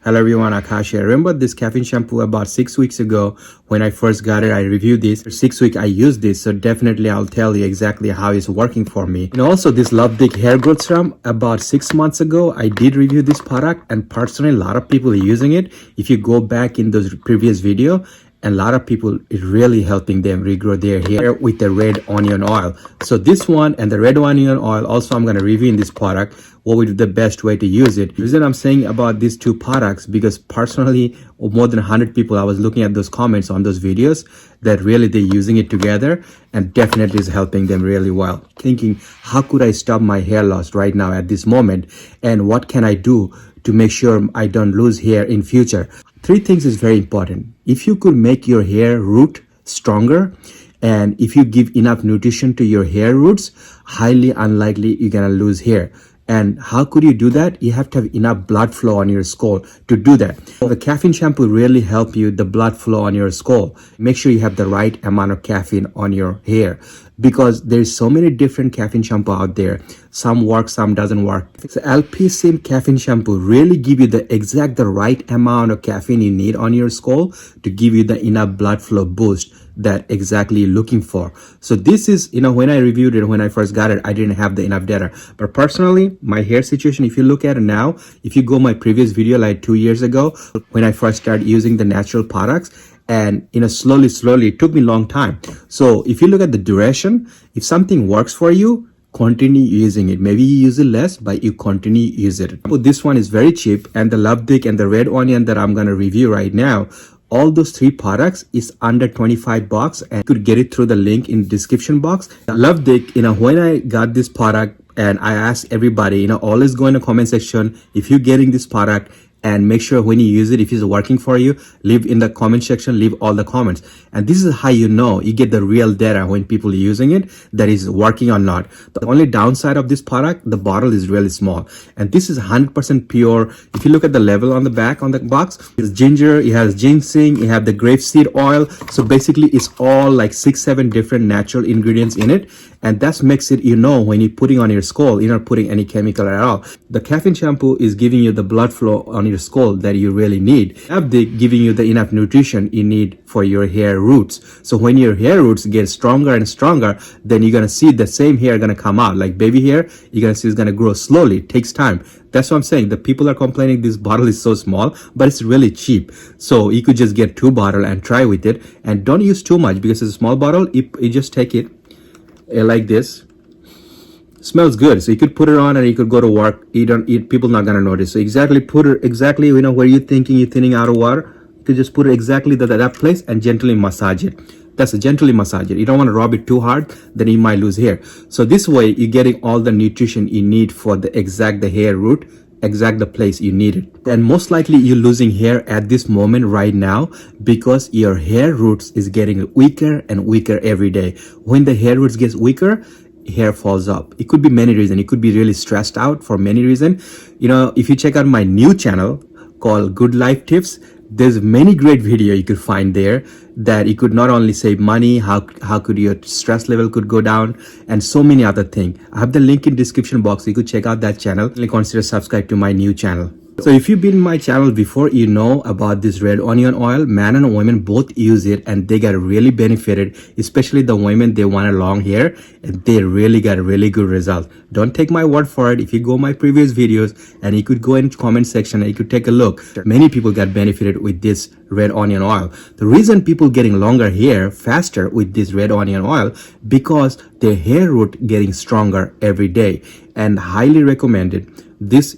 Hello everyone, Akash here. Remember this caffeine shampoo about 6 weeks ago when I first got it, I reviewed this. For 6 weeks I used this, so definitely I'll tell you exactly how it's working for me. And also this LAVDIK hair growth serum, about 6 months ago, I did review this product and personally a lot of people are using it. If you go back in those previous video, and a lot of people is really helping them regrow their hair with the red onion oil. So this one and the red onion oil also I'm going to review in this product what would be the best way to use it. The reason I'm saying about these two products because personally more than 100 people I was looking at those comments on those videos that really they're using it together and definitely is helping them really well. Thinking how could I stop my hair loss right now at this moment and what can I do to make sure I don't lose hair in future. 3 things is very important. If you could make your hair root stronger and if you give enough nutrition to your hair roots, highly unlikely you're gonna lose hair. And how could you do that? You have to have enough blood flow on your skull to do that. The caffeine shampoo really help you the blood flow on your skull. Make sure you have the right amount of caffeine on your hair because there's so many different caffeine shampoo out there. Some work, some doesn't work. So ALPECIN caffeine shampoo really give you the right amount of caffeine you need on your skull to give you the enough blood flow boost that exactly you're looking for. So this is, when I reviewed it, when I first got it, I didn't have the enough data. But personally, my hair situation, if you look at it now, if you go my previous video like 2 years ago, when I first started using the natural products, and slowly, it took me a long time. So if you look at the duration, if something works for you, continue using it. Maybe you use it less, but you continue use it. But this one is very cheap, and the LAVDIK and the red onion that I'm going to review right now, all those 3 products is under 25 bucks and you could get it through the link in the description box. I love it. When I got this product and I asked everybody, always go in the comment section if you're getting this product and make sure when you use it, if it's working for you, leave in the comment section, leave all the comments. And this is how you get the real data when people are using it, that is working or not. The only downside of this product, the bottle is really small. And this is 100% pure. If you look at the label on the back on the box, it's ginger, it has ginseng, it have the grapeseed oil. So basically it's all like 6-7 different natural ingredients in it. And that makes it, when you're putting on your skull, you're not putting any chemical at all. The caffeine shampoo is giving you the blood flow on your skull that you really need. LAVDIK giving you the enough nutrition you need for your hair roots. So when your hair roots get stronger and stronger, then you're going to see the same hair going to come out. Like baby hair, you're going to see it's going to grow slowly. It takes time. That's what I'm saying. The people are complaining this bottle is so small, but it's really cheap. So you could just get 2 bottles and try with it. And don't use too much because it's a small bottle. You just take it like this. Smells good, so you could put it on and you could go to work. You don't eat, people not gonna notice. So put it exactly where you're thinking you're thinning out of water. You could just put it exactly that place and gently massage it. That's gently massage it. You don't want to rub it too hard, then you might lose hair. So this way you're getting all the nutrition you need for the hair root, the place you need it. And most likely you're losing hair at this moment right now because your hair roots is getting weaker and weaker every day. When the hair roots gets weaker, hair falls up. It could be many reasons. It could be really stressed out for many reasons. If you check out my new channel called Good Life Tips, there's many great video you could find there that you could not only save money, how could your stress level could go down, and so many other things. I have the link in description box. You could check out that channel and consider subscribe to my new channel. So if you've been in my channel before, you know about this red onion oil. Man and women both use it and they got really benefited, especially the women, they want a long hair and they really got a really good result. Don't take my word for it. If you go my previous videos and you could go in comment section and you could take a look, many people got benefited with this red onion oil. The reason people getting longer hair faster with this red onion oil because their hair root getting stronger every day, and highly recommended.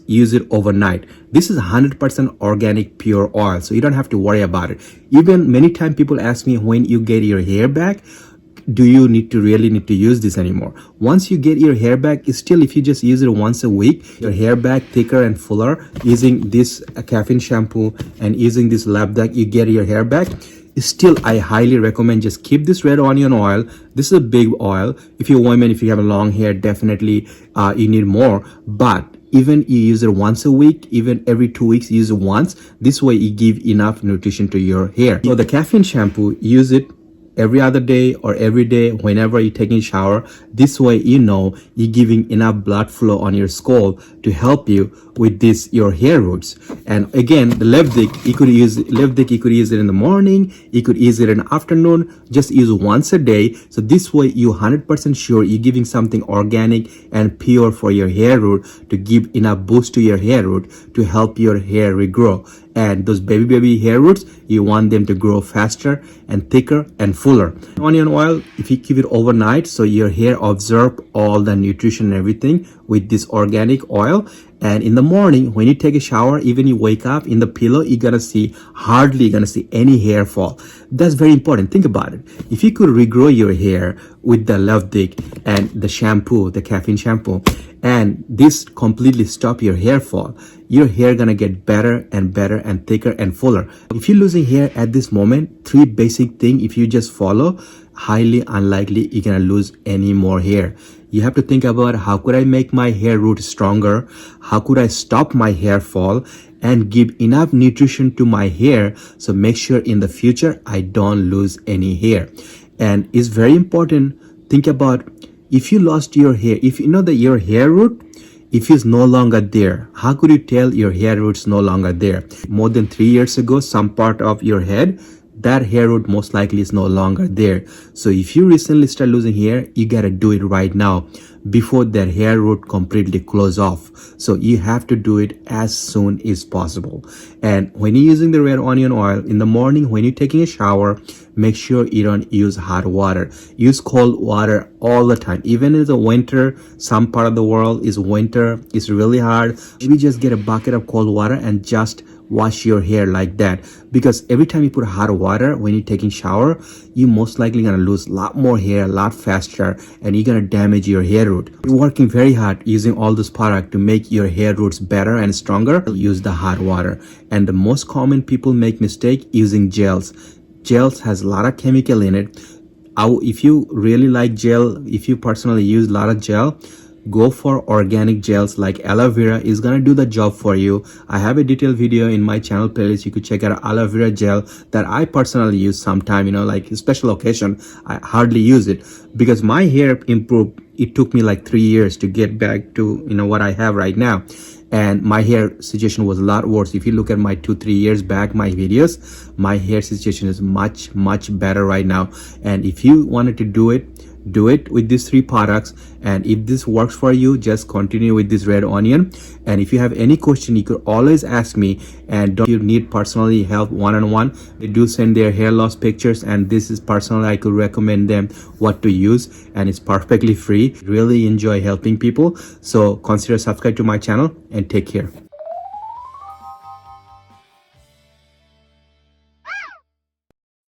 Use it overnight. This is 100% organic pure oil, so you don't have to worry about it. Even many times people ask me, when you get your hair back, do you really need to use this anymore? Once you get your hair back, still if you just use it once a week, your hair back thicker and fuller, using this caffeine shampoo and using this LAVDIK, you get your hair back. Still, I highly recommend just keep this red onion oil. This is a big oil. If you're a woman, if you have a long hair, definitely you need more. But even you use it once a week, even every 2 weeks, use it once. This way you give enough nutrition to your hair. So the caffeine shampoo, use it every other day or every day whenever you're taking a shower. This way you're giving enough blood flow on your skull to help you with this your hair roots. And again, the LAVDIK, you could use LAVDIK, you could use it in the morning, you could use it in the afternoon, just use once a day. So this way you 100% sure you're giving something organic and pure for your hair root to give enough boost to your hair root to help your hair regrow. And those baby hair roots, you want them to grow faster and thicker and fuller. Onion oil, if you keep it overnight, so your hair absorb all the nutrition and everything with this organic oil. And in the morning, when you take a shower, even you wake up in the pillow, you're gonna see any hair fall. That's very important. Think about it. If you could regrow your hair with the LAVDIK and the shampoo, the caffeine shampoo, and this completely stop your hair fall, your hair gonna get better and better and thicker and fuller. If you're losing hair at this moment, 3 basic things if you just follow, highly unlikely you're gonna lose any more hair. You have to think about how could I make my hair root stronger? How could I stop my hair fall and give enough nutrition to my hair so make sure in the future I don't lose any hair. And it's very important, think about if you lost your hair, if you know that your hair root, if it's no longer there, how could you tell your hair root's no longer there? More than 3 years ago, some part of your head, that hair root most likely is no longer there. So if you recently start losing hair, you gotta do it right now before that hair root completely close off. So you have to do it as soon as possible. And when you're using the red onion oil in the morning, when you're taking a shower, make sure you don't use hot water. Use cold water all the time. Even in the winter, some part of the world is winter, it's really hard. Maybe just get a bucket of cold water and just wash your hair like that, because every time you put hot water when you're taking shower, you most likely gonna lose a lot more hair a lot faster, and you're gonna damage your hair root. You're working very hard using all this product to make your hair roots better and stronger. Use the hot water. And the most common people make mistake using gels. Gels has a lot of chemical in it. If you really like gel, if you personally use a lot of gel, go for organic gels like aloe vera is gonna do the job for you. I have a detailed video in my channel playlist. You could check out aloe vera gel that I personally use sometime, like a special occasion. I hardly use it because my hair improved. It took me like 3 years to get back to what I have right now. And my hair situation was a lot worse. If you look at my 2-3 years back, my videos, my hair situation is much better right now. And if you wanted to do it with these 3 products, and if this works for you, just continue with this red onion. And if you have any question, you could always ask me. And don't you need personally help one-on-one, they do send their hair loss pictures, and this is personally I could recommend them what to use, and it's perfectly free. Really enjoy helping people, so consider subscribe to my channel and take care.